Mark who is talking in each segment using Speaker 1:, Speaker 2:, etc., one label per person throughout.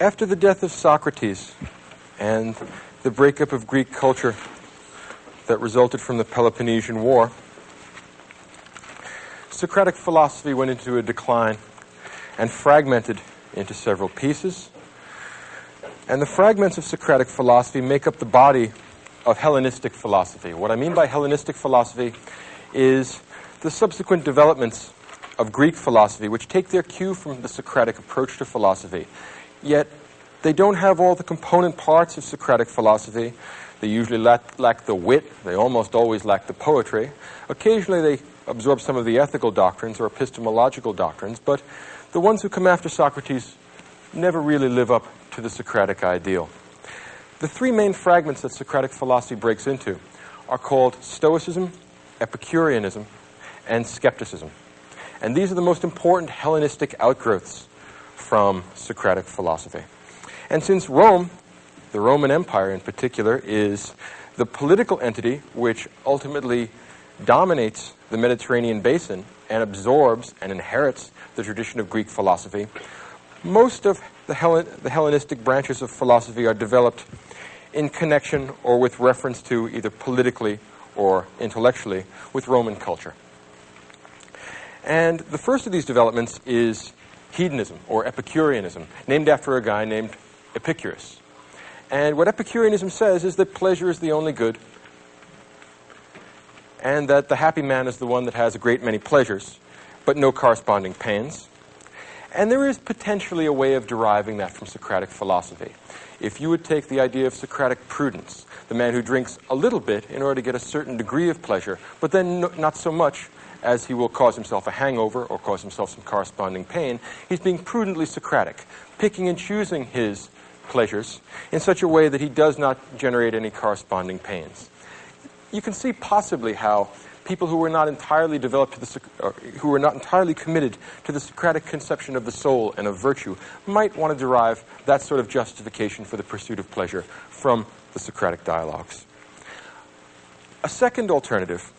Speaker 1: After the death of Socrates and the breakup of Greek culture that resulted from the Peloponnesian War, Socratic philosophy went into a decline and fragmented into several pieces. And the fragments of Socratic philosophy make up the body of Hellenistic philosophy. What I mean by Hellenistic philosophy is the subsequent developments of Greek philosophy, which take their cue from the Socratic approach to philosophy. Yet, they don't have all the component parts of Socratic philosophy. They usually lack the wit. They almost always lack the poetry. Occasionally, they absorb some of the ethical doctrines or epistemological doctrines, but the ones who come after Socrates never really live up to the Socratic ideal. The three main fragments that Socratic philosophy breaks into are called Stoicism, Epicureanism, and Skepticism. And these are the most important Hellenistic outgrowths from Socratic philosophy. And since Rome, the Roman Empire in particular, is the political entity which ultimately dominates the Mediterranean basin and absorbs and inherits the tradition of Greek philosophy, most of the Hellenistic branches of philosophy are developed in connection or with reference to, either politically or intellectually, with Roman culture. And the first of these developments is hedonism, or Epicureanism, named after a guy named Epicurus. And what Epicureanism says is that pleasure is the only good, and that the happy man is the one that has a great many pleasures, but no corresponding pains. And there is potentially a way of deriving that from Socratic philosophy. If you would take the idea of Socratic prudence, the man who drinks a little bit in order to get a certain degree of pleasure, but then not so much as he will cause himself a hangover or cause himself some corresponding pain, he's being prudently Socratic, picking and choosing his pleasures in such a way that he does not generate any corresponding pains. You can see possibly how people who were not entirely developed to who were not entirely committed to the Socratic conception of the soul and of virtue might want to derive that sort of justification for the pursuit of pleasure from the Socratic dialogues. A second alternative,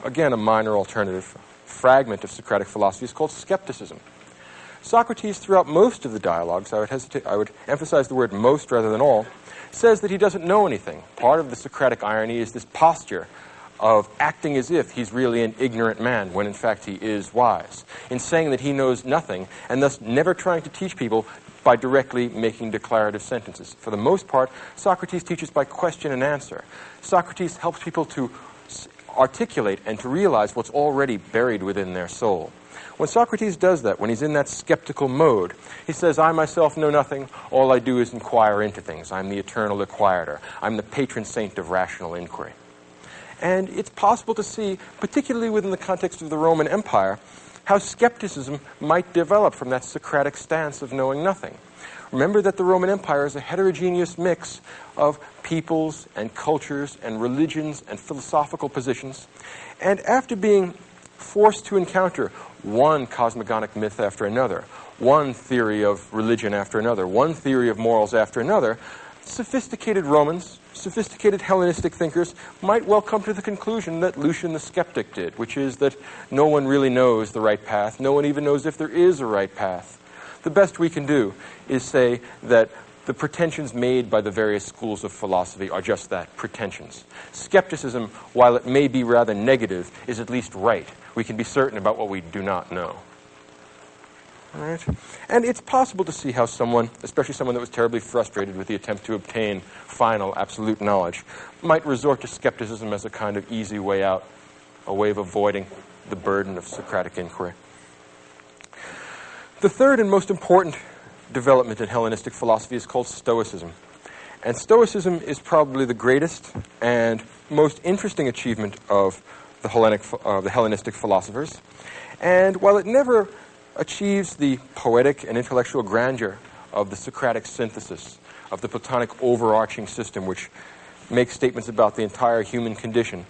Speaker 1: again a minor alternative fragment of Socratic philosophy, is called skepticism. Socrates, throughout most of the dialogues, I would emphasize the word most rather than all, says that he doesn't know anything. Part of the Socratic irony is this posture of acting as if he's really an ignorant man when in fact he is wise, in saying that he knows nothing and thus never trying to teach people by directly making declarative sentences. For the most part, Socrates teaches by question and answer. Socrates helps people to articulate and to realize what's already buried within their soul. When Socrates does that, when he's in that skeptical mode, he says, I myself know nothing, all I do is inquire into things. I'm the eternal inquirer. I'm the patron saint of rational inquiry. And it's possible to see, particularly within the context of the Roman Empire, how skepticism might develop from that Socratic stance of knowing nothing. Remember that the Roman Empire is a heterogeneous mix of peoples and cultures and religions and philosophical positions. And after being forced to encounter one cosmogonic myth after another, one theory of religion after another, one theory of morals after another, sophisticated Romans, sophisticated Hellenistic thinkers might well come to the conclusion that Lucian the skeptic did, which is that no one really knows the right path. No one even knows if there is a right path. The best we can do is say that the pretensions made by the various schools of philosophy are just that, pretensions. Skepticism, while it may be rather negative, is at least right. We can be certain about what we do not know. All right? And it's possible to see how someone, especially someone that was terribly frustrated with the attempt to obtain final, absolute knowledge, might resort to skepticism as a kind of easy way out, a way of avoiding the burden of Socratic inquiry. The third and most important development in Hellenistic philosophy is called Stoicism. And Stoicism is probably the greatest and most interesting achievement of the Hellenistic philosophers. And while it never achieves the poetic and intellectual grandeur of the Socratic synthesis, of the Platonic overarching system which makes statements about the entire human condition,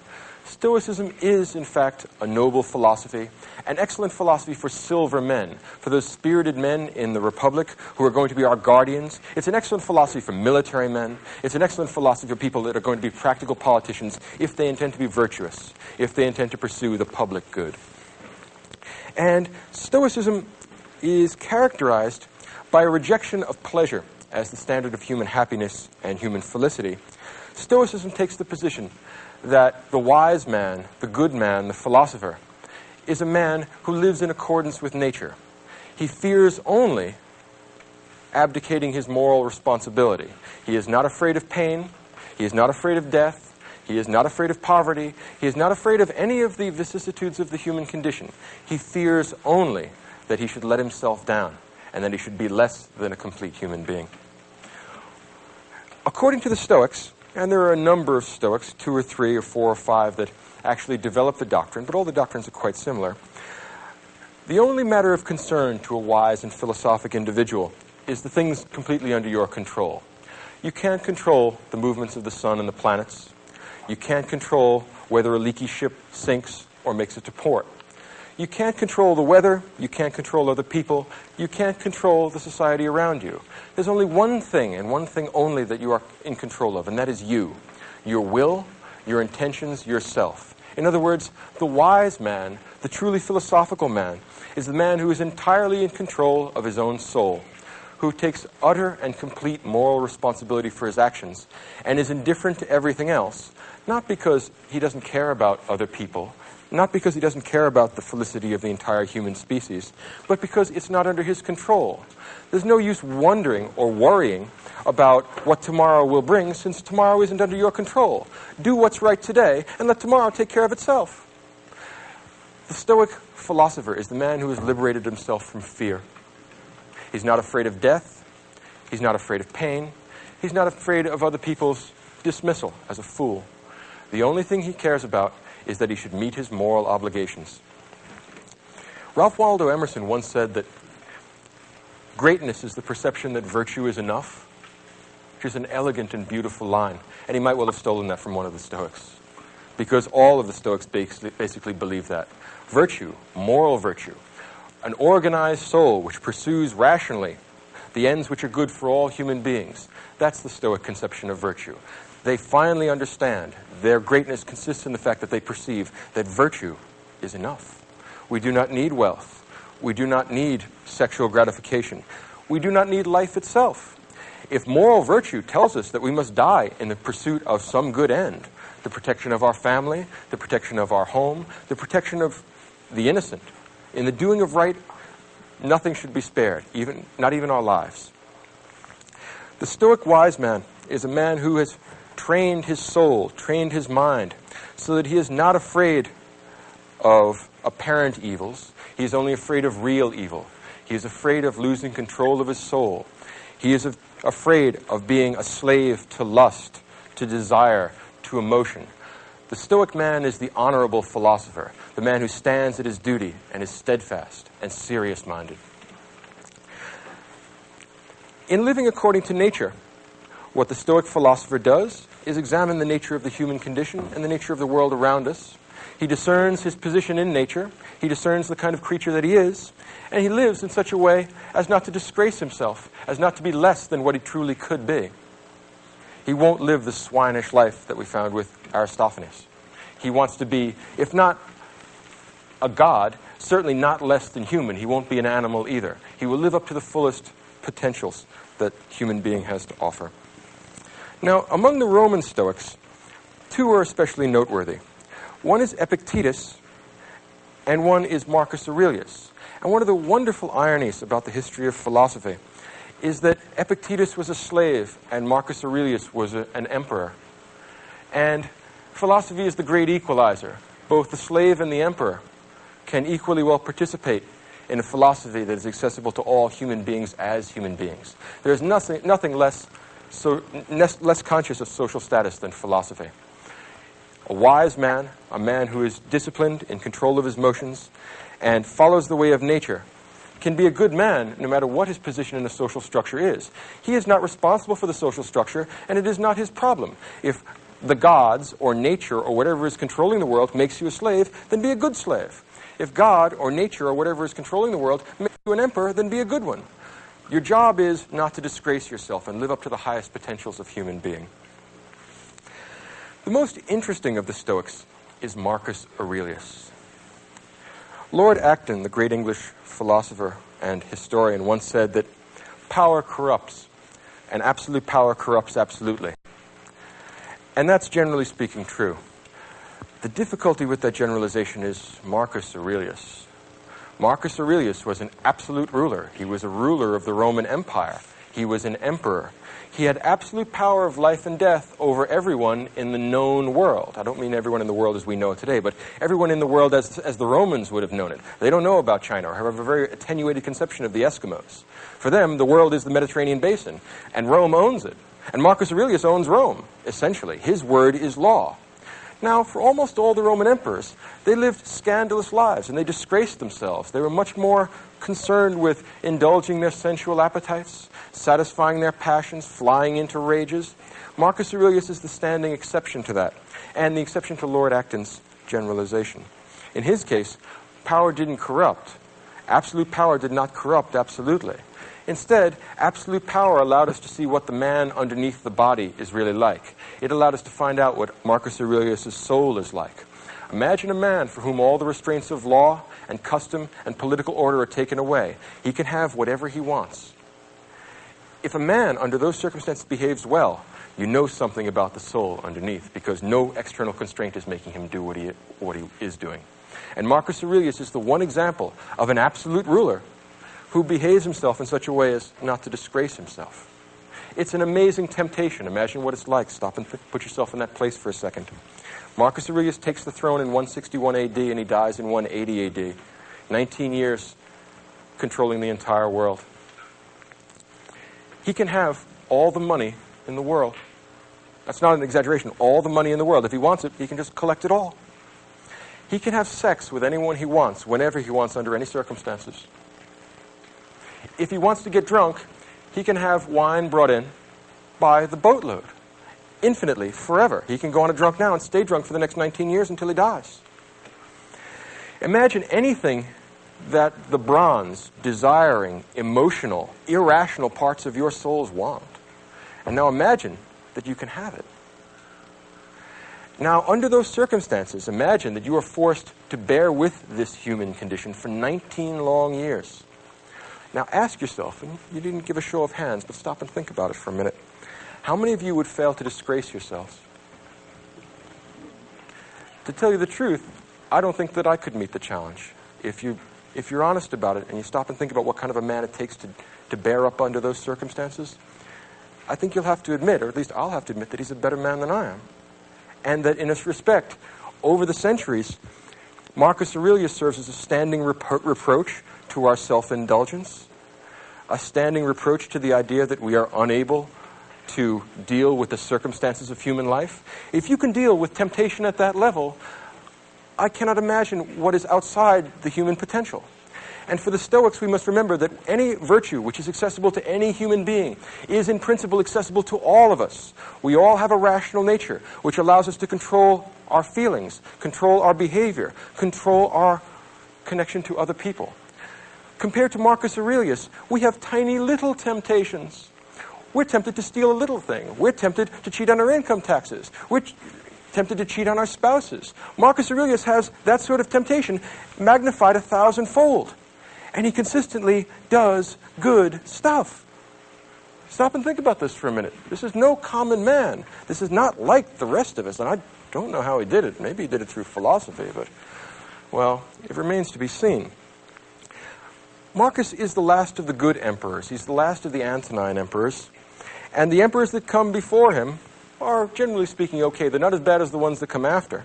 Speaker 1: Stoicism is, in fact, a noble philosophy, an excellent philosophy for silver men, for those spirited men in the Republic who are going to be our guardians. It's an excellent philosophy for military men. It's an excellent philosophy for people that are going to be practical politicians if they intend to be virtuous, if they intend to pursue the public good. And Stoicism is characterized By a rejection of pleasure as the standard of human happiness and human felicity, Stoicism takes the position that the wise man, the good man, the philosopher, is a man who lives in accordance with nature. He fears only abdicating his moral responsibility. He is not afraid of pain. He is not afraid of death. He is not afraid of poverty. He is not afraid of any of the vicissitudes of the human condition. He fears only that he should let himself down and that he should be less than a complete human being. According to the Stoics, and there are a number of Stoics, 2 or 3 or 4 or 5, that actually develop the doctrine, but all the doctrines are quite similar. The only matter of concern to a wise and philosophic individual is the things completely under your control. You can't control the movements of the sun and the planets. You can't control whether a leaky ship sinks or makes it to port. You can't control the weather. You can't control other people. You can't control the society around you. There's only one thing, and one thing only, that you are in control of, and that is you. Your will, your intentions, yourself. In other words, the wise man, the truly philosophical man, is the man who is entirely in control of his own soul, who takes utter and complete moral responsibility for his actions, and is indifferent to everything else, not because he doesn't care about other people, not because he doesn't care about the felicity of the entire human species, but because it's not under his control. There's no use wondering or worrying about what tomorrow will bring, since tomorrow isn't under your control. Do what's right today, and let tomorrow take care of itself. The Stoic philosopher is the man who has liberated himself from fear. He's not afraid of death. He's not afraid of pain. He's not afraid of other people's dismissal as a fool. The only thing he cares about is that he should meet his moral obligations. Ralph Waldo Emerson once said that greatness is the perception that virtue is enough, which is an elegant and beautiful line. And he might well have stolen that from one of the Stoics, because all of the Stoics basically believe that. Virtue, moral virtue, an organized soul which pursues rationally the ends which are good for all human beings, that's the Stoic conception of virtue. They finally understand their greatness consists in the fact that they perceive that virtue is enough. We do not need wealth. We do not need sexual gratification. We do not need life itself. If moral virtue tells us that we must die in the pursuit of some good end, the protection of our family, the protection of our home, the protection of the innocent, in the doing of right, nothing should be spared, not even our lives. The Stoic wise man is a man who has trained his soul, trained his mind, so that he is not afraid of apparent evils. He is only afraid of real evil. He is afraid of losing control of his soul. He is afraid of being a slave to lust, to desire, to emotion. The Stoic man is the honorable philosopher, the man who stands at his duty and is steadfast and serious-minded. In living according to nature, what the Stoic philosopher does is examine the nature of the human condition and the nature of the world around us. He discerns his position in nature. He discerns the kind of creature that he is. And he lives in such a way as not to disgrace himself, as not to be less than what he truly could be. He won't live the swinish life that we found with Aristophanes. He wants to be, if not a god, certainly not less than human. He won't be an animal either. He will live up to the fullest potentials that human being has to offer. Now, among the Roman Stoics, 2 are especially noteworthy. One is Epictetus, and one is Marcus Aurelius. And one of the wonderful ironies about the history of philosophy is that Epictetus was a slave and Marcus Aurelius was an emperor. And philosophy is the great equalizer. Both the slave and the emperor can equally well participate in a philosophy that is accessible to all human beings as human beings. There is nothing less conscious of social status than philosophy. A wise man, a man who is disciplined, in control of his motions, and follows the way of nature, can be a good man no matter what his position in the social structure is. He is not responsible for the social structure, and it is not his problem. If the gods or nature or whatever is controlling the world makes you a slave, then be a good slave. If God or nature or whatever is controlling the world makes you an emperor, then be a good one. Your job is not to disgrace yourself and live up to the highest potentials of human being. The most interesting of the Stoics is Marcus Aurelius. Lord Acton, the great English philosopher and historian, once said that power corrupts, and absolute power corrupts absolutely. And that's generally speaking true. The difficulty with that generalization is Marcus Aurelius. Marcus Aurelius was an absolute ruler. He was a ruler of the Roman Empire. He was an emperor. He had absolute power of life and death over everyone in the known world. I don't mean everyone in the world as we know it today, but everyone in the world as the Romans would have known it. They don't know about China or have a very attenuated conception of the Eskimos. For them, the world is the Mediterranean basin, and Rome owns it. And Marcus Aurelius owns Rome, essentially. His word is law. Now, for almost all the Roman emperors, they lived scandalous lives, and they disgraced themselves. They were much more concerned with indulging their sensual appetites, satisfying their passions, flying into rages. Marcus Aurelius is the standing exception to that, and the exception to Lord Acton's generalization. In his case, power didn't corrupt. Absolute power did not corrupt absolutely. Instead, absolute power allowed us to see what the man underneath the body is really like. It allowed us to find out what Marcus Aurelius' soul is like. Imagine a man for whom all the restraints of law and custom and political order are taken away. He can have whatever he wants. If a man under those circumstances behaves well, you know something about the soul underneath, because no external constraint is making him do what he is doing. And Marcus Aurelius is the one example of an absolute ruler who behaves himself in such a way as not to disgrace himself. It's an amazing temptation. Imagine what it's like. Stop and put yourself in that place for a second. Marcus Aurelius takes the throne in 161 AD and he dies in 180 AD. 19 years controlling the entire world. He can have all the money in the world. That's not an exaggeration. All the money in the world. If he wants it, he can just collect it all. He can have sex with anyone he wants, whenever he wants, under any circumstances. If he wants to get drunk, he can have wine brought in by the boatload. Infinitely, forever. He can go on a drunk now and stay drunk for the next 19 years until he dies. Imagine anything that the bronze, desiring, emotional, irrational parts of your souls want. And now imagine that you can have it. Now, under those circumstances, imagine that you are forced to bear with this human condition for 19 long years. Now ask yourself, and you didn't give a show of hands, but stop and think about it for a minute. How many of you would fail to disgrace yourselves? To tell you the truth, I don't think that I could meet the challenge. If you're honest about it and you stop and think about what kind of a man it takes to bear up under those circumstances, I think you'll have to admit, or at least I'll have to admit, that he's a better man than I am. And that in this respect, over the centuries, Marcus Aurelius serves as a standing reproach to our self-indulgence, a standing reproach to the idea that we are unable to deal with the circumstances of human life. If you can deal with temptation at that level, I cannot imagine what is outside the human potential. And for the Stoics, we must remember that any virtue which is accessible to any human being is in principle accessible to all of us. We all have a rational nature which allows us to control our feelings, control our behavior, control our connection to other people. Compared to Marcus Aurelius, we have tiny little temptations. We're tempted to steal a little thing. We're tempted to cheat on our income taxes. We're tempted to cheat on our spouses. Marcus Aurelius has that sort of temptation magnified 1,000-fold. And he consistently does good stuff. Stop and think about this for a minute. This is no common man. This is not like the rest of us. And I don't know how he did it. Maybe he did it through philosophy, but, well, it remains to be seen. Marcus is the last of the good emperors. He's the last of the Antonine emperors. And the emperors that come before him are, generally speaking, okay. They're not as bad as the ones that come after.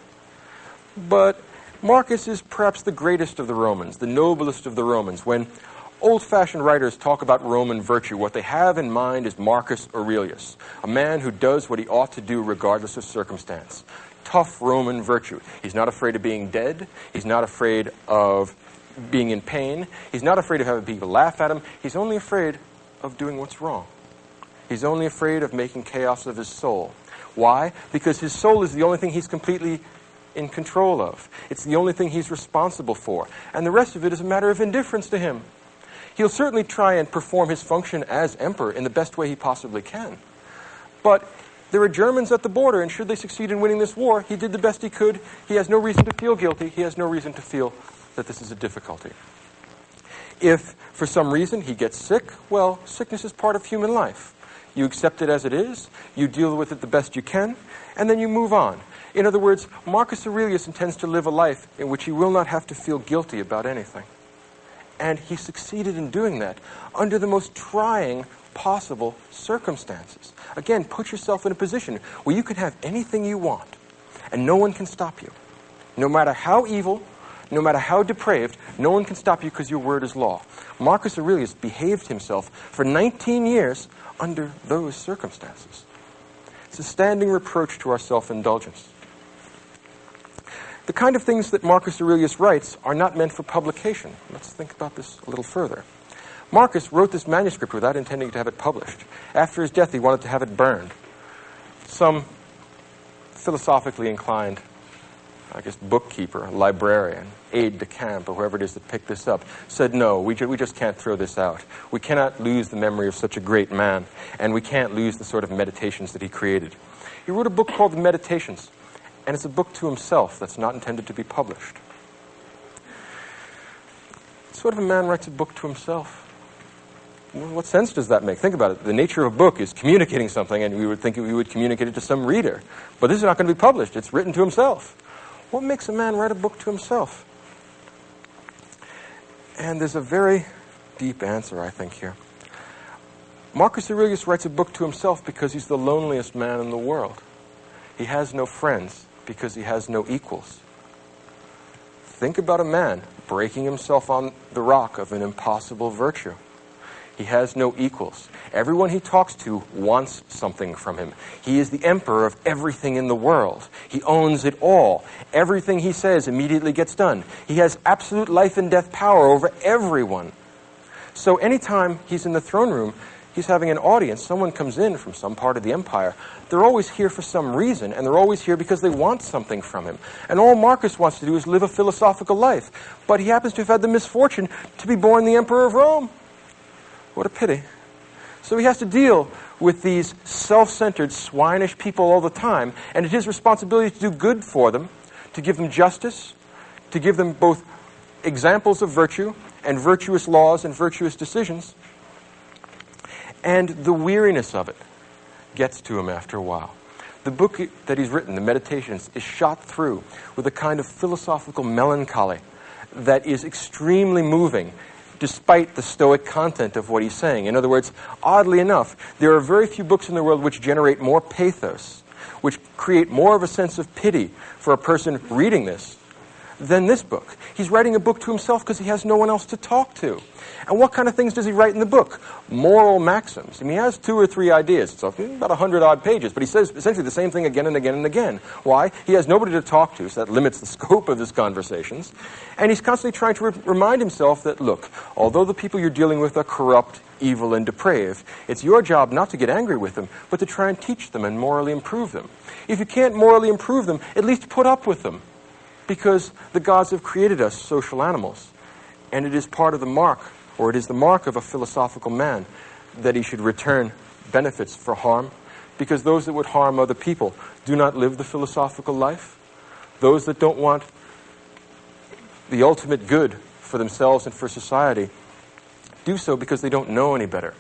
Speaker 1: But Marcus is perhaps the greatest of the Romans, the noblest of the Romans. When old-fashioned writers talk about Roman virtue, what they have in mind is Marcus Aurelius, a man who does what he ought to do regardless of circumstance. Tough Roman virtue. He's not afraid of being dead. He's not afraid of being in pain. He's not afraid of having people laugh at him. He's only afraid of doing what's wrong. He's only afraid of making chaos of his soul. Why? Because his soul is the only thing he's completely in control of. It's the only thing he's responsible for. And the rest of it is a matter of indifference to him. He'll certainly try and perform his function as emperor in the best way he possibly can. But there are Germans at the border, and should they succeed in winning this war, he did the best he could. He has no reason to feel guilty. He has no reason to feel that this is a difficulty. If, for some reason, he gets sick, well, sickness is part of human life. You accept it as it is, you deal with it the best you can, and then you move on. In other words, Marcus Aurelius intends to live a life in which he will not have to feel guilty about anything. And he succeeded in doing that under the most trying possible circumstances. Again, put yourself in a position where you can have anything you want, and no one can stop you. No matter how evil, no matter how depraved, no one can stop you because your word is law. Marcus Aurelius behaved himself for 19 years under those circumstances. It's a standing reproach to our self-indulgence. The kind of things that Marcus Aurelius writes are not meant for publication. Let's think about this a little further. Marcus wrote this manuscript without intending to have it published. After his death, he wanted to have it burned. Some philosophically inclined, bookkeeper, librarian, aide-de-camp, or whoever it is that picked this up, said, no, we just can't throw this out. We cannot lose the memory of such a great man, and we can't lose the sort of meditations that he created. He wrote a book called The Meditations, and it's a book to himself that's not intended to be published. What sort of a man writes a book to himself? Well, what sense does that make? Think about it. The nature of a book is communicating something, and we would think we would communicate it to some reader. But this is not going to be published. It's written to himself. What makes a man write a book to himself? And there's a very deep answer, I think, here. Marcus Aurelius writes a book to himself because he's the loneliest man in the world. He has no friends because he has no equals. Think about a man breaking himself on the rock of an impossible virtue. He has no equals. Everyone he talks to wants something from him. He is the emperor of everything in the world. He owns it all. Everything he says immediately gets done. He has absolute life and death power over everyone. So anytime he's in the throne room, he's having an audience, someone comes in from some part of the empire, they're always here for some reason, and they're always here because they want something from him. And all Marcus wants to do is live a philosophical life. But he happens to have had the misfortune to be born the emperor of Rome. What a pity. So he has to deal with these self-centered, swinish people all the time, and it's his responsibility to do good for them, to give them justice, to give them both examples of virtue and virtuous laws and virtuous decisions. And the weariness of it gets to him after a while. The book that he's written, The Meditations, is shot through with a kind of philosophical melancholy that is extremely moving, despite the stoic content of what he's saying. In other words, oddly enough, there are very few books in the world which generate more pathos, which create more of a sense of pity for a person reading this than this book. He's writing a book to himself because he has no one else to talk to. And what kind of things does he write in the book? Moral maxims. I mean, he has 2 or 3 ideas. It's about 100-odd pages, but he says essentially the same thing again and again and again. Why? He has nobody to talk to, so that limits the scope of his conversations. And he's constantly trying to remind himself that, look, although the people you're dealing with are corrupt, evil, and depraved, it's your job not to get angry with them, but to try and teach them and morally improve them. If you can't morally improve them, at least put up with them, because the gods have created us social animals, and it is part of the mark, or it is the mark of a philosophical man, that he should return benefits for harm, because those that would harm other people do not live the philosophical life. Those that don't want the ultimate good for themselves and for society do so because they don't know any better.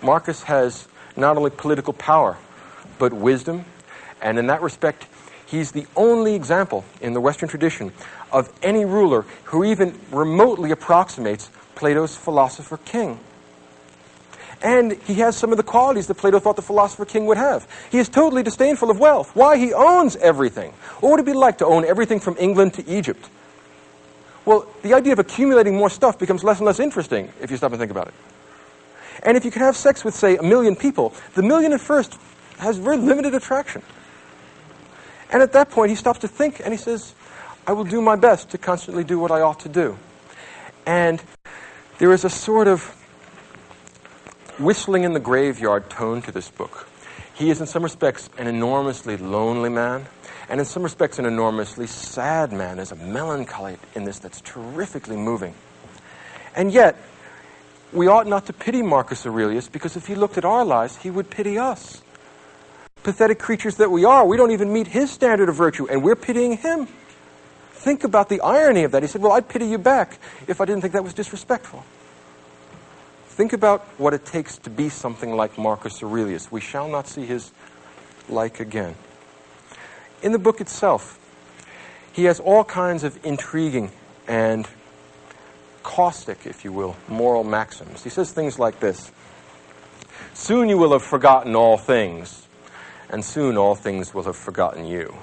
Speaker 1: Marcus has not only political power, but wisdom, and in that respect, he's the only example in the Western tradition of any ruler who even remotely approximates Plato's philosopher king. And he has some of the qualities that Plato thought the philosopher king would have. He is totally disdainful of wealth. Why? He owns everything. What would it be like to own everything from England to Egypt? Well, the idea of accumulating more stuff becomes less and less interesting if you stop and think about it. And if you can have sex with, say, 1 million people, the million at first has very limited attraction. And at that point, he stops to think, and he says, I will do my best to constantly do what I ought to do. And there is a sort of whistling in the graveyard tone to this book. He is in some respects an enormously lonely man, and in some respects an enormously sad man. There's a melancholy in this that's terrifically moving. And yet, we ought not to pity Marcus Aurelius, because if he looked at our lives, he would pity us. Pathetic creatures that we are, we don't even meet his standard of virtue, and we're pitying him. Think about the irony of that. He said, well, I'd pity you back if I didn't think that was disrespectful. Think about what it takes to be something like Marcus Aurelius. We shall not see his like again. In the book itself, he has all kinds of intriguing and caustic, if you will, moral maxims. He says things like this: soon you will have forgotten all things, and soon all things will have forgotten you.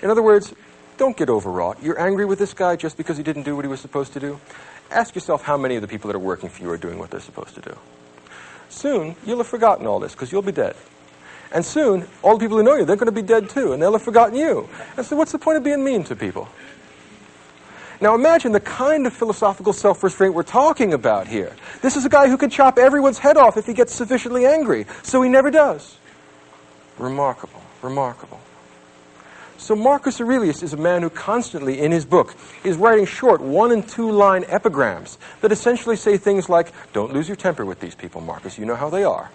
Speaker 1: In other words, don't get overwrought. You're angry with this guy just because he didn't do what he was supposed to do? Ask yourself how many of the people that are working for you are doing what they're supposed to do. Soon, you'll have forgotten all this because you'll be dead. And soon, all the people who know you, they're going to be dead too, and they'll have forgotten you. And so what's the point of being mean to people? Now imagine the kind of philosophical self-restraint we're talking about here. This is a guy who can chop everyone's head off if he gets sufficiently angry, so he never does. Remarkable, remarkable. So Marcus Aurelius is a man who constantly, in his book, is writing short 1- and 2-line epigrams that essentially say things like, don't lose your temper with these people, Marcus, you know how they are.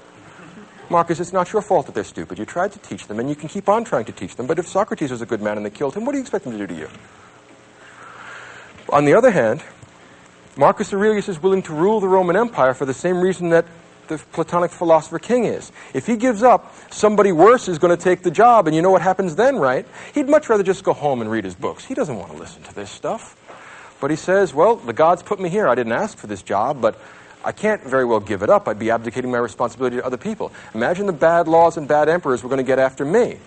Speaker 1: Marcus, it's not your fault that they're stupid. You tried to teach them, and you can keep on trying to teach them, but if Socrates was a good man and they killed him, what do you expect them to do to you? On the other hand, Marcus Aurelius is willing to rule the Roman Empire for the same reason that the Platonic philosopher King is. If he gives up, somebody worse is going to take the job, and you know what happens then, right? He'd much rather just go home and read his books. He doesn't want to listen to this stuff. But he says, well, the gods put me here. I didn't ask for this job, but I can't very well give it up. I'd be abdicating my responsibility to other people. Imagine the bad laws and bad emperors were going to get after me.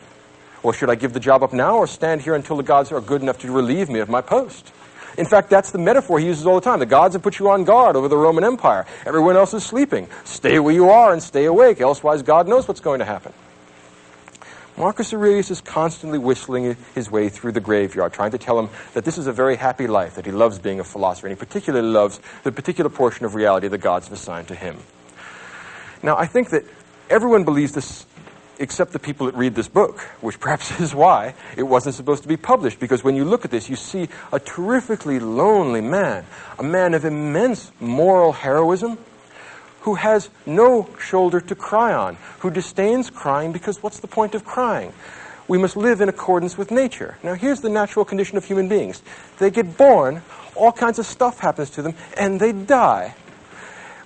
Speaker 1: Well, should I give the job up now or stand here until the gods are good enough to relieve me of my post? In fact, that's the metaphor he uses all the time. The gods have put you on guard over the Roman Empire. Everyone else is sleeping. Stay where you are and stay awake, elsewise God knows what's going to happen. Marcus Aurelius is constantly whistling his way through the graveyard, trying to tell him that this is a very happy life, that he loves being a philosopher, and he particularly loves the particular portion of reality the gods have assigned to him. Now, I think that everyone believes this except the people that read this book, which perhaps is why it wasn't supposed to be published, because when you look at this, you see a terrifically lonely man, a man of immense moral heroism, who has no shoulder to cry on, who disdains crying because what's the point of crying? We must live in accordance with nature. Now here's the natural condition of human beings. They get born, all kinds of stuff happens to them, and they die.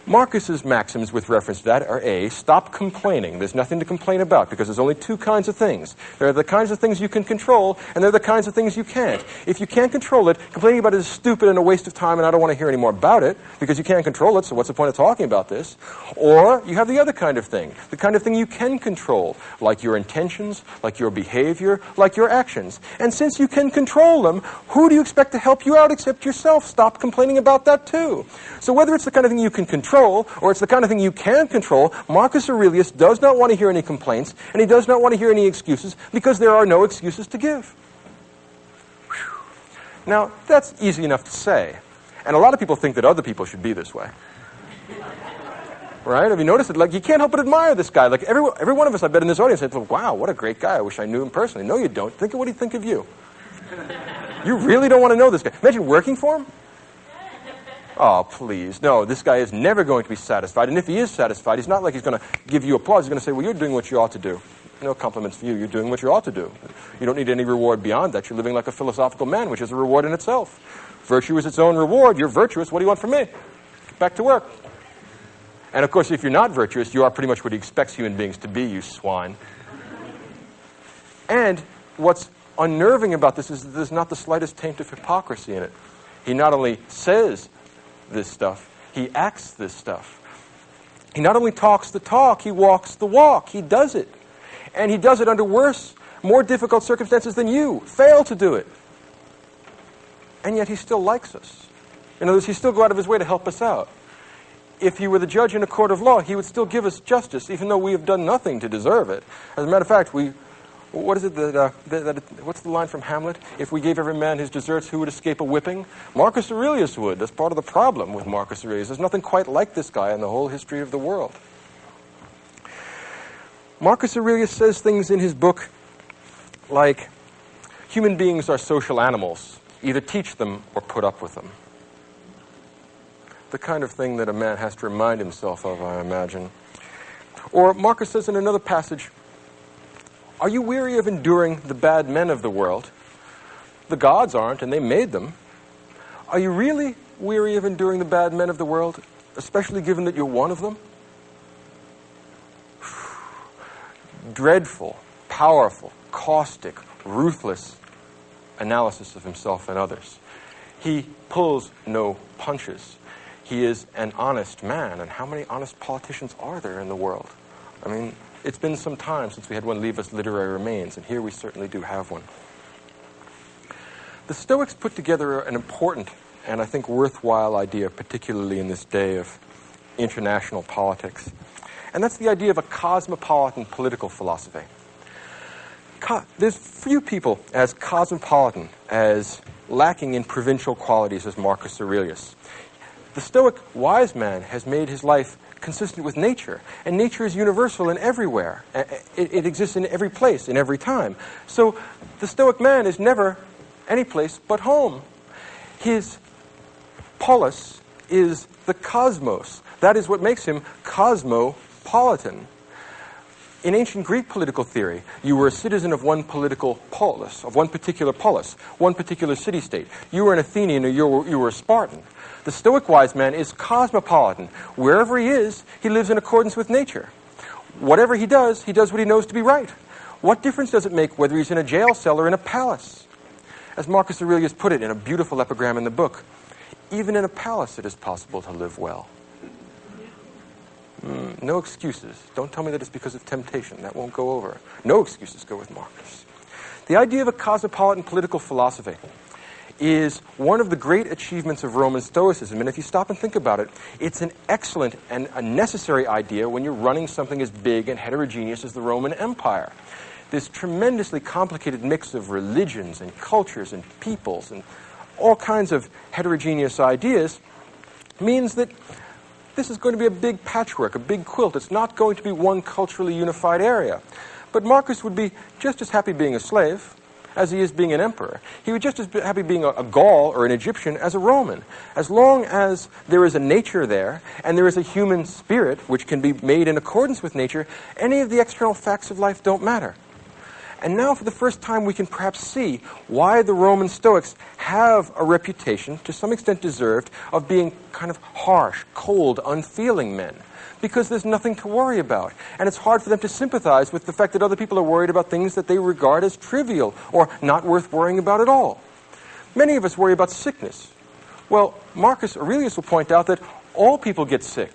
Speaker 1: Marcus's maxims with reference to that are A, stop complaining. There's nothing to complain about because there's only two kinds of things. There are the kinds of things you can control, and there are the kinds of things you can't. If you can't control it, complaining about it is stupid and a waste of time, and I don't want to hear any more about it because you can't control it, so what's the point of talking about this? Or you have the other kind of thing, the kind of thing you can control, like your intentions, like your behavior, like your actions. And since you can control them, who do you expect to help you out except yourself? Stop complaining about that too. So whether it's the kind of thing you can control, or it's the kind of thing you can't control, Marcus Aurelius does not want to hear any complaints, and he does not want to hear any excuses, because there are no excuses to give. Whew. Now, that's easy enough to say, and a lot of people think that other people should be this way. Right? Have you noticed it? Like, you can't help but admire this guy. Like, every one of us, I bet, in this audience said, wow, what a great guy. I wish I knew him personally. No, you don't. Think of what he'd think of you. You really don't want to know this guy. Imagine working for him. Oh, please. No, this guy is never going to be satisfied. And if he is satisfied, he's not like he's going to give you applause. He's going to say, well, you're doing what you ought to do. No compliments for you. You're doing what you ought to do. You don't need any reward beyond that. You're living like a philosophical man, which is a reward in itself. Virtue is its own reward. You're virtuous. What do you want from me? Get back to work. And, of course, if you're not virtuous, you are pretty much what he expects human beings to be, you swine. And what's unnerving about this is that there's not the slightest taint of hypocrisy in it. He not only says this stuff, he acts this stuff. He not only talks the talk, he walks the walk. He does it. And he does it under worse, more difficult circumstances than you fail to do it. And yet he still likes us. In other words, he still go out of his way to help us out. If he were the judge in a court of law, he would still give us justice, even though we have done nothing to deserve it. As a matter of fact, what is it what's the line from Hamlet? If we gave every man his deserts, who would escape a whipping? Marcus Aurelius would. That's part of the problem with Marcus Aurelius. There's nothing quite like this guy in the whole history of the world. Marcus Aurelius says things in his book like, human beings are social animals. Either teach them or put up with them. The kind of thing that a man has to remind himself of, I imagine. Or Marcus says in another passage, are you weary of enduring the bad men of the world? The gods aren't, and they made them. Are you really weary of enduring the bad men of the world, especially given that you're one of them? Dreadful, powerful, caustic, ruthless analysis of himself and others. He pulls no punches. He is an honest man, and how many honest politicians are there in the world? I mean, it's been some time since we had one leave us literary remains, and here we certainly do have one. The Stoics put together an important and I think worthwhile idea, particularly in this day of international politics, and that's the idea of a cosmopolitan political philosophy. There's few people as cosmopolitan, as lacking in provincial qualities as Marcus Aurelius. The Stoic wise man has made his life consistent with nature, and nature is universal and everywhere. It exists in every place, in every time. So the Stoic man is never any place but home. His polis is the cosmos. That is what makes him cosmopolitan. In ancient Greek political theory, you were a citizen of one political polis, of one particular polis, one particular city-state. You were an Athenian or you were a Spartan. The Stoic wise man is cosmopolitan. Wherever he is, he lives in accordance with nature. Whatever he does what he knows to be right. What difference does it make whether he's in a jail cell or in a palace? As Marcus Aurelius put it in a beautiful epigram in the book, even in a palace it is possible to live well. No excuses. Don't tell me that it's because of temptation. That won't go over. No excuses go with Marcus. The idea of a cosmopolitan political philosophy is one of the great achievements of Roman Stoicism. And if you stop and think about it, it's an excellent and a necessary idea when you're running something as big and heterogeneous as the Roman Empire. This tremendously complicated mix of religions and cultures and peoples and all kinds of heterogeneous ideas means that this is going to be a big patchwork, a big quilt. It's not going to be one culturally unified area. But Marcus would be just as happy being a slave as he is being an emperor. He would just as be happy being a Gaul or an Egyptian as a Roman. As long as there is a nature there, and there is a human spirit which can be made in accordance with nature, any of the external facts of life don't matter. And now for the first time we can perhaps see why the Roman Stoics have a reputation, to some extent deserved, of being kind of harsh, cold, unfeeling men. Because there's nothing to worry about. And it's hard for them to sympathize with the fact that other people are worried about things that they regard as trivial or not worth worrying about at all. Many of us worry about sickness. Well, Marcus Aurelius will point out that all people get sick.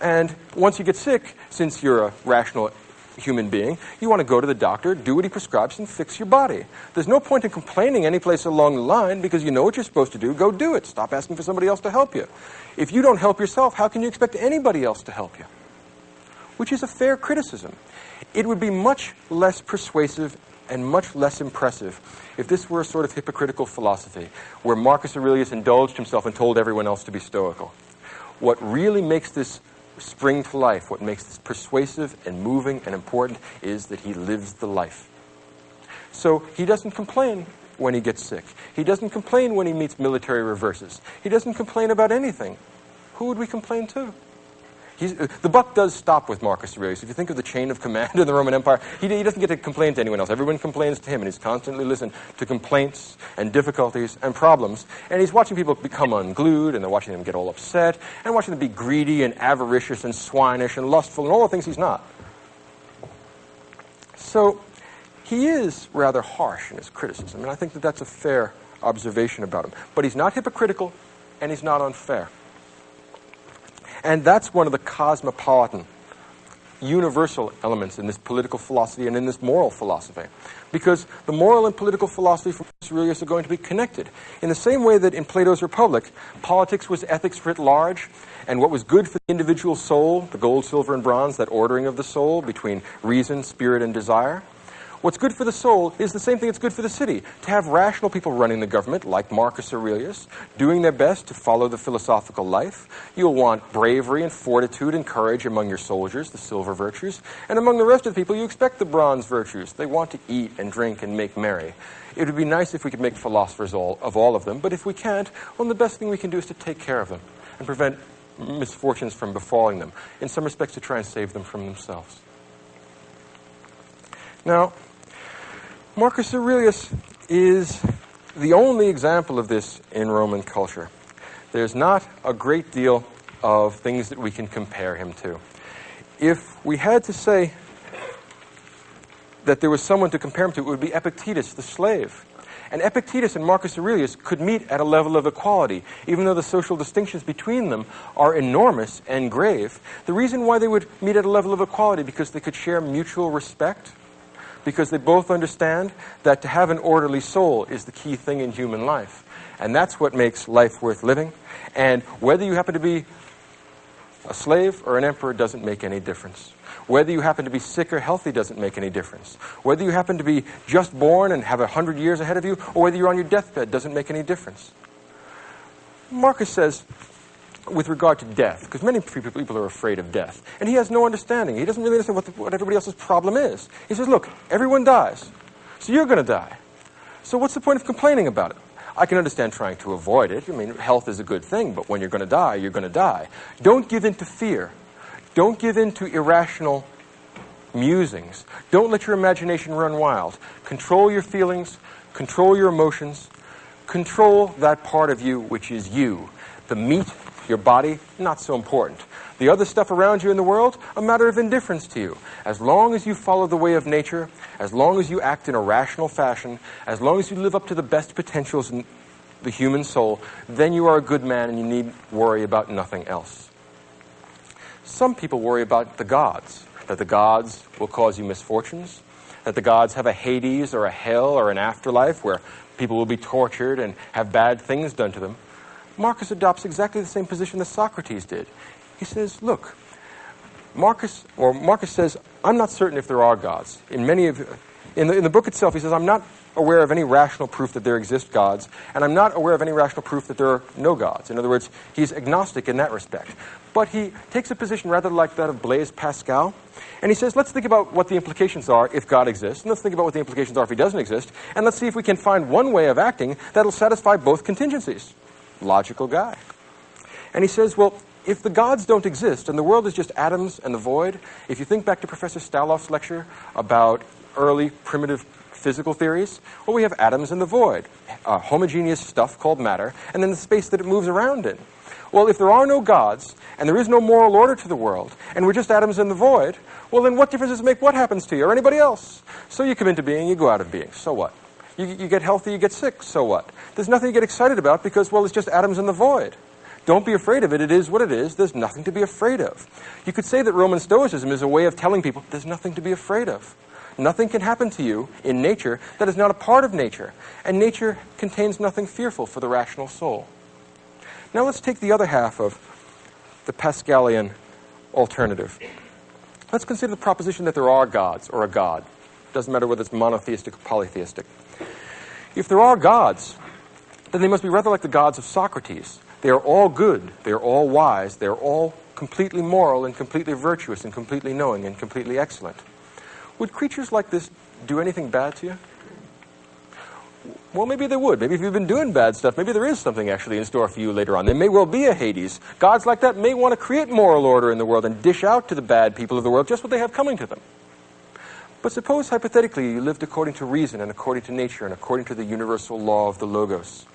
Speaker 1: And once you get sick, since you're a rational human being, you want to go to the doctor, do what he prescribes, and fix your body. There's no point in complaining any place along the line because you know what you're supposed to do. Go do it. Stop asking for somebody else to help you. If you don't help yourself, how can you expect anybody else to help you? Which is a fair criticism. It would be much less persuasive and much less impressive if this were a sort of hypocritical philosophy where Marcus Aurelius indulged himself and told everyone else to be stoical. What really makes this spring to life, what makes this persuasive and moving and important, is that he lives the life. So he doesn't complain when he gets sick. He doesn't complain when he meets military reverses. He doesn't complain about anything. Who would we complain to? The buck does stop with Marcus Aurelius. If you think of the chain of command in the Roman Empire, he doesn't get to complain to anyone else. Everyone complains to him, and he's constantly listening to complaints and difficulties and problems. And he's watching people become unglued, and they're watching them get all upset, and watching them be greedy and avaricious and swinish and lustful and all the things he's not. So he is rather harsh in his criticism, and I think that that's a fair observation about him. But he's not hypocritical, and he's not unfair. And that's one of the cosmopolitan, universal elements in this political philosophy and in this moral philosophy. Because the moral and political philosophy from Aurelius are going to be connected. In the same way that in Plato's Republic, politics was ethics writ large, and what was good for the individual soul, the gold, silver, and bronze, that ordering of the soul between reason, spirit, and desire. What's good for the soul is the same thing that's good for the city. To have rational people running the government, like Marcus Aurelius, doing their best to follow the philosophical life. You'll want bravery and fortitude and courage among your soldiers, the silver virtues. And among the rest of the people, you expect the bronze virtues. They want to eat and drink and make merry. It would be nice if we could make philosophers of all of them, but if we can't, well, the best thing we can do is to take care of them and prevent misfortunes from befalling them. In some respects, to try and save them from themselves. Now, Marcus Aurelius is the only example of this in Roman culture. there's not a great deal of things that we can compare him to. If we had to say that there was someone to compare him to, it would be Epictetus, the slave. And Epictetus and Marcus Aurelius could meet at a level of equality, even though the social distinctions between them are enormous and grave. The reason why they would meet at a level of equality, because they could share mutual respect, because they both understand that to have an orderly soul is the key thing in human life. And that's what makes life worth living. And whether you happen to be a slave or an emperor doesn't make any difference. Whether you happen to be sick or healthy doesn't make any difference. Whether you happen to be just born and have 100 years ahead of you, or whether you're on your deathbed doesn't make any difference. Marcus says, with regard to death, because many people are afraid of death, and he has no understanding. He doesn't really understand what everybody else's problem is. He says, look, everyone dies, so you're going to die. So what's the point of complaining about it? I can understand trying to avoid it. I mean, health is a good thing, but when you're going to die, you're going to die. Don't give in to fear. Don't give in to irrational musings. Don't let your imagination run wild. Control your feelings. Control your emotions. Control that part of you which is you. The meat, your body, not so important. The other stuff around you in the world, a matter of indifference to you. As long as you follow the way of nature, as long as you act in a rational fashion, as long as you live up to the best potentials in the human soul, then you are a good man and you need worry about nothing else. Some people worry about the gods, that the gods will cause you misfortunes, that the gods have a Hades or a hell or an afterlife where people will be tortured and have bad things done to them. Marcus adopts exactly the same position that Socrates did. He says, look, Marcus says, I'm not certain if there are gods. In the book itself, he says, I'm not aware of any rational proof that there exist gods, and I'm not aware of any rational proof that there are no gods. In other words, he's agnostic in that respect. But he takes a position rather like that of Blaise Pascal, and he says, let's think about what the implications are if God exists, and let's think about what the implications are if he doesn't exist, and let's see if we can find one way of acting that'll satisfy both contingencies. Logical guy. And he says, well, if the gods don't exist and the world is just atoms and the void, if you think back to Professor Staloff's lecture about early primitive physical theories, well, we have atoms and the void, homogeneous stuff called matter, and then the space that it moves around in. Well, if there are no gods and there is no moral order to the world and we're just atoms in the void, well, then what difference does it make what happens to you or anybody else? So you come into being, you go out of being. So what? You get healthy, you get sick. So what? There's nothing to get excited about because, well, it's just atoms in the void. Don't be afraid of it. It is what it is. There's nothing to be afraid of. You could say that Roman Stoicism is a way of telling people there's nothing to be afraid of. Nothing can happen to you in nature that is not a part of nature. And nature contains nothing fearful for the rational soul. Now let's take the other half of the Pascalian alternative. Let's consider the proposition that there are gods or a god. Doesn't matter whether it's monotheistic or polytheistic. If there are gods, then they must be rather like the gods of Socrates. They are all good, they are all wise, they are all completely moral and completely virtuous and completely knowing and completely excellent. Would creatures like this do anything bad to you? Well, maybe they would. Maybe if you've been doing bad stuff, maybe there is something actually in store for you later on. There may well be a Hades. Gods like that may want to create moral order in the world and dish out to the bad people of the world just what they have coming to them. But suppose, hypothetically, you lived according to reason and according to nature and according to the universal law of the Logos.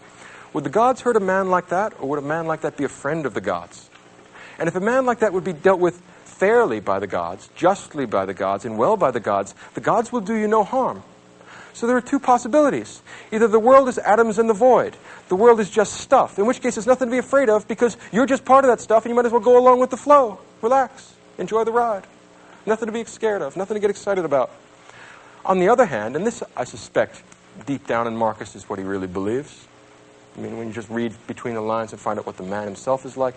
Speaker 1: Would the gods hurt a man like that, or would a man like that be a friend of the gods? And if a man like that would be dealt with fairly by the gods, justly by the gods, and well by the gods will do you no harm. So there are two possibilities. Either the world is atoms in the void, the world is just stuff, in which case there's nothing to be afraid of because you're just part of that stuff and you might as well go along with the flow. Relax. Enjoy the ride. Nothing to be scared of, nothing to get excited about. On the other hand, and this I suspect deep down in Marcus is what he really believes. I mean, when you just read between the lines and find out what the man himself is like,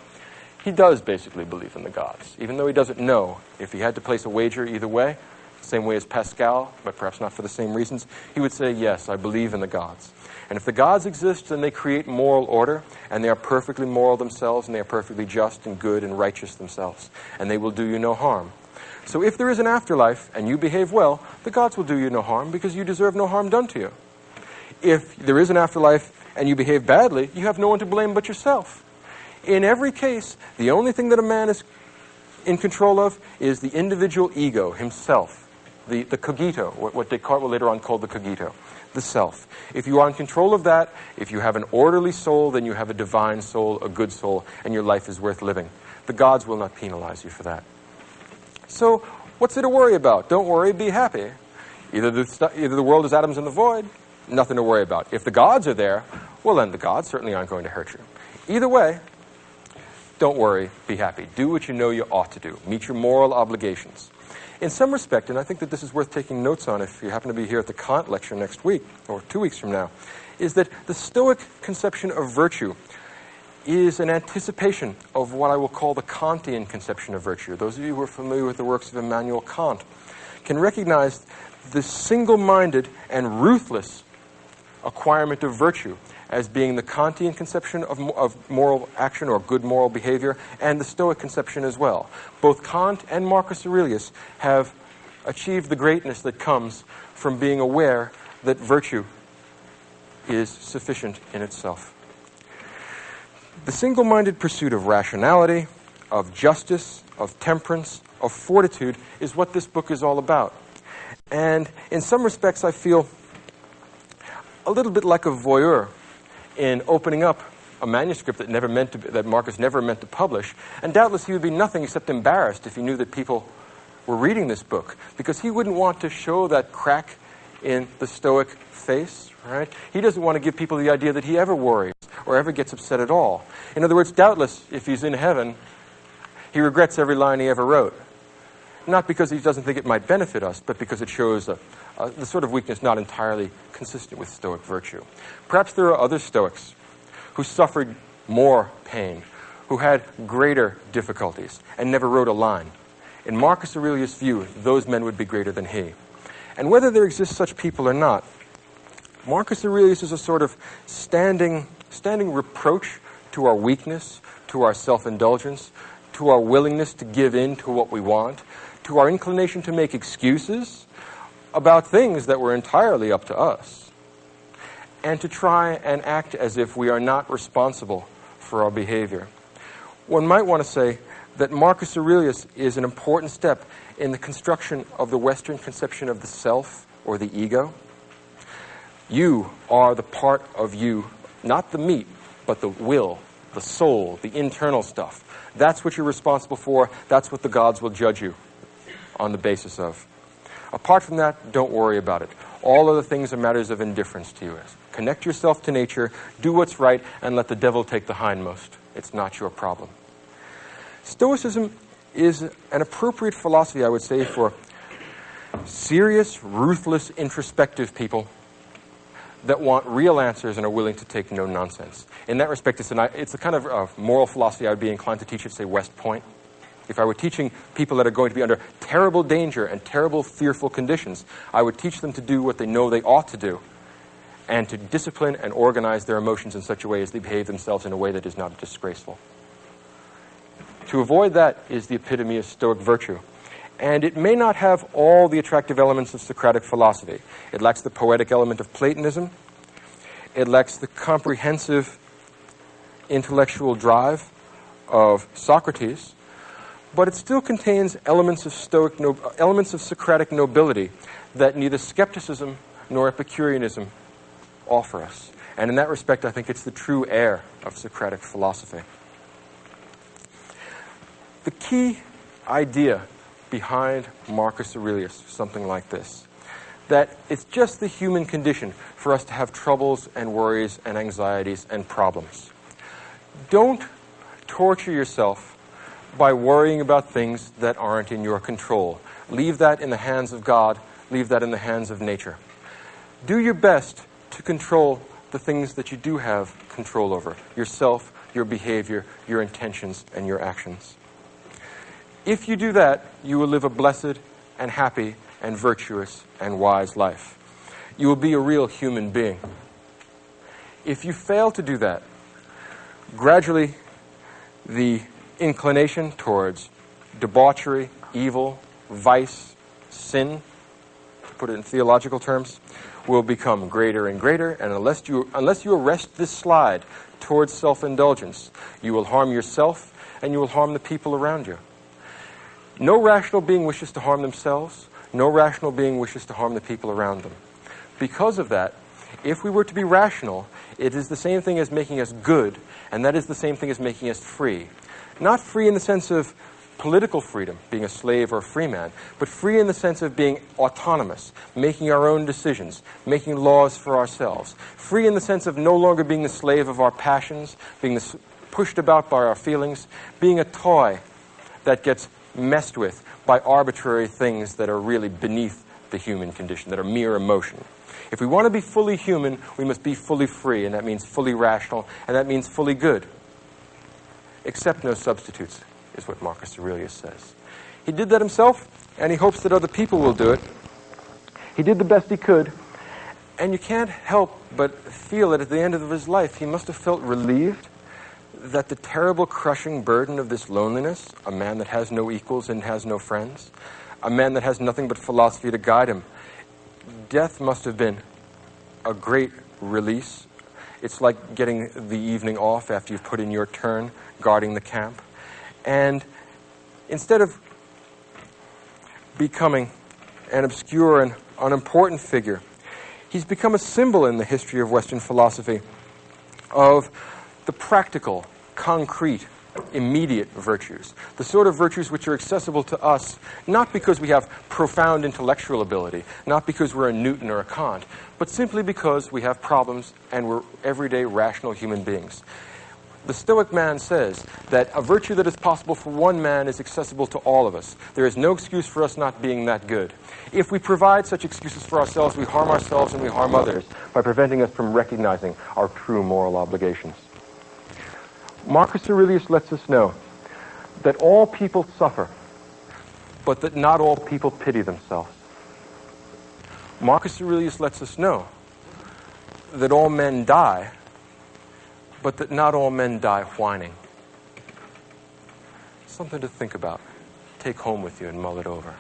Speaker 1: he does basically believe in the gods, even though he doesn't know. If he had to place a wager either way, same way as Pascal, but perhaps not for the same reasons, he would say, yes, I believe in the gods. And if the gods exist, then they create moral order, and they are perfectly moral themselves, and they are perfectly just and good and righteous themselves, and they will do you no harm. So if there is an afterlife, and you behave well, the gods will do you no harm, because you deserve no harm done to you. If there is an afterlife, and you behave badly, you have no one to blame but yourself. In every case, the only thing that a man is in control of is the individual ego, himself. the cogito, what Descartes will later on call the cogito, the self. If you are in control of that, if you have an orderly soul, then you have a divine soul, a good soul, and your life is worth living. The gods will not penalize you for that. So, what's there to worry about? Don't worry, be happy. Either the world is atoms in the void, nothing to worry about. If the gods are there, well then the gods certainly aren't going to hurt you. Either way, don't worry, be happy. Do what you know you ought to do. Meet your moral obligations. In some respect, and I think that this is worth taking notes on if you happen to be here at the Kant lecture next week, or 2 weeks from now, is that the Stoic conception of virtue is an anticipation of what I will call the Kantian conception of virtue. Those of you who are familiar with the works of Immanuel Kant can recognize the single-minded and ruthless acquirement of virtue as being the Kantian conception of moral action or good moral behavior, and the Stoic conception as well. Both Kant and Marcus Aurelius have achieved the greatness that comes from being aware that virtue is sufficient in itself. The single-minded pursuit of rationality, of justice, of temperance, of fortitude is what this book is all about. And in some respects, I feel a little bit like a voyeur in opening up a manuscript that Marcus never meant to publish, and doubtless he would be nothing except embarrassed if he knew that people were reading this book, because he wouldn't want to show that crack in the Stoic face, right? He doesn't want to give people the idea that he ever worries or ever gets upset at all. In other words, doubtless, if he's in heaven, he regrets every line he ever wrote. Not because he doesn't think it might benefit us, but because it shows the sort of weakness not entirely consistent with Stoic virtue. Perhaps there are other Stoics who suffered more pain, who had greater difficulties, and never wrote a line. In Marcus Aurelius' view, those men would be greater than he. And whether there exist such people or not, Marcus Aurelius is a sort of standing reproach to our weakness, to our self-indulgence, to our willingness to give in to what we want, to our inclination to make excuses about things that were entirely up to us, and to try and act as if we are not responsible for our behavior. One might want to say that Marcus Aurelius is an important step in the construction of the Western conception of the self or the ego. You are the part of you, not the meat, but the will, the soul, the internal stuff. That's what you're responsible for. That's what the gods will judge you on the basis of. Apart from that, don't worry about it. All other things are matters of indifference to you. Connect yourself to nature, do what's right, and let the devil take the hindmost. It's not your problem. Stoicism is an appropriate philosophy, I would say, for serious, ruthless, introspective people that want real answers and are willing to take no nonsense. In that respect, it's the kind of moral philosophy I would be inclined to teach at, say, West Point. If I were teaching people that are going to be under terrible danger and terrible fearful conditions, I would teach them to do what they know they ought to do, and to discipline and organize their emotions in such a way as they behave themselves in a way that is not disgraceful. To avoid that is the epitome of Stoic virtue. And it may not have all the attractive elements of Socratic philosophy. It lacks the poetic element of Platonism. It lacks the comprehensive intellectual drive of Socrates. But it still contains elements of Socratic nobility that neither skepticism nor Epicureanism offer us. And in that respect, I think it's the true heir of Socratic philosophy. The key idea behind Marcus Aurelius, something like this, that it's just the human condition for us to have troubles and worries and anxieties and problems. Don't torture yourself by worrying about things that aren't in your control. Leave that in the hands of God. Leave that in the hands of nature. Do your best to control the things that you do have control over: yourself, your behavior, your intentions, and your actions. If you do that, you will live a blessed and happy and virtuous and wise life. You will be a real human being. If you fail to do that, gradually the inclination towards debauchery, evil, vice, sin, to put it in theological terms, will become greater and greater, and unless you arrest this slide towards self-indulgence, you will harm yourself and you will harm the people around you. No rational being wishes to harm themselves. No rational being wishes to harm the people around them. Because of that, if we were to be rational, it is the same thing as making us good, and that is the same thing as making us free. Not free in the sense of political freedom, being a slave or a free man, but free in the sense of being autonomous, making our own decisions, making laws for ourselves. Free in the sense of no longer being the slave of our passions, being pushed about by our feelings, being a toy that gets messed with by arbitrary things that are really beneath the human condition, that are mere emotion. If we want to be fully human, we must be fully free, and that means fully rational, and that means fully good. Accept no substitutes, is what Marcus Aurelius says. He did that himself, and he hopes that other people will do it. He did the best he could, and you can't help but feel that at the end of his life, he must have felt relieved that the terrible crushing burden of this loneliness, a man that has no equals and has no friends, a man that has nothing but philosophy to guide him, death must have been a great release. It's like getting the evening off after you've put in your turn guarding the camp. And instead of becoming an obscure and unimportant figure, he's become a symbol in the history of Western philosophy of the practical, concrete, immediate virtues, the sort of virtues which are accessible to us, not because we have profound intellectual ability, not because we're a Newton or a Kant, but simply because we have problems and we're everyday rational human beings. The Stoic man says that a virtue that is possible for one man is accessible to all of us. There is no excuse for us not being that good. If we provide such excuses for ourselves, we harm ourselves and we harm others by preventing us from recognizing our true moral obligations. Marcus Aurelius lets us know that all people suffer, but that not all people pity themselves. Marcus Aurelius lets us know that all men die, but that not all men die whining. Something to think about. Take home with you and mull it over.